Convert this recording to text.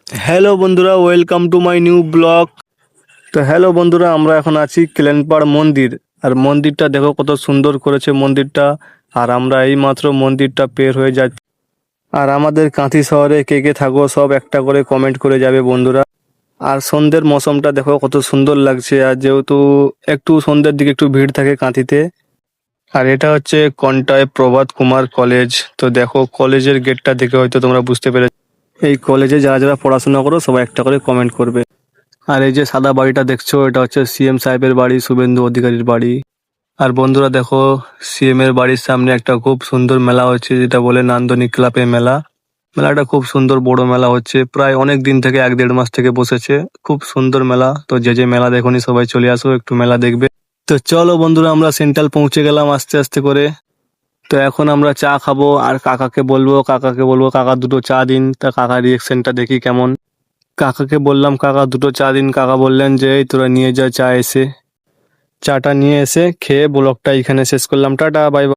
Hello বন্ধুরা, welcome to my new blog. তো hello বন্ধুরা, আমরা এখন আছি কেলেনপাড় মন্দির। আর মন্দিরটা দেখো কত সুন্দর করেছে মন্দিরটা। আর আমরা এই মাত্র মন্দিরটা পের হয়ে যাচ্ছি। আর আমাদের কাঁথি শহরে কে কে থাকো সব একটা করে কমেন্ট করে যাবে বন্ধুরা। আর সন্ধ্যের মৌসমটা দেখো কত সুন্দর লাগছে। আর যেহেতু একটু সন্ধ্যের দিকে একটু ভিড় থাকে কাঁথিতে। আর এটা হচ্ছে কন্টায় প্রভাত কুমার কলেজ। তো দেখো কলেজের গেটটা দেখে হয়তো তোমরা বুঝতে পেরেছো। এই কলেজে যারা যারা পড়াশোনা করো সবাই একটা করে কমেন্ট করবে। আর এই যে সাদা বাড়িটা দেখছো, এটা হচ্ছে সিএম সাহেবের বাড়ি, শুভেন্দু অধিকারীর বাড়ি। আর বন্ধুরা দেখো, সিএম এর বাড়ির সামনে একটা খুব সুন্দর মেলা হচ্ছে, যেটা বলে নান্দনিক ক্লাবে মেলা। মেলাটা খুব সুন্দর বড় মেলা হচ্ছে, প্রায় অনেক দিন থেকে 1-1.5 মাস থেকে বসেছে। খুব সুন্দর মেলা। তো যে যে মেলা দেখোনি সবাই চলে আসো একটু মেলা দেখবে। তো চলো বন্ধুরা, আমরা সেন্ট্রাল পৌঁছে গেলাম আস্তে আস্তে করে। তো এখন আমরা চা খাবো আর কাকাকে বলবো কাকা দুটো চা দিন। তা কাকার রিয়েকশনটা দেখি কেমন। কাকাকে বললাম কাকা দুটো চা দিন। কাকা বললেন যে এই তোরা নিয়ে যা চা এসে। চাটা নিয়ে এসে খেয়ে ব্লগটা এখানে শেষ করলাম। Tata, bye bye.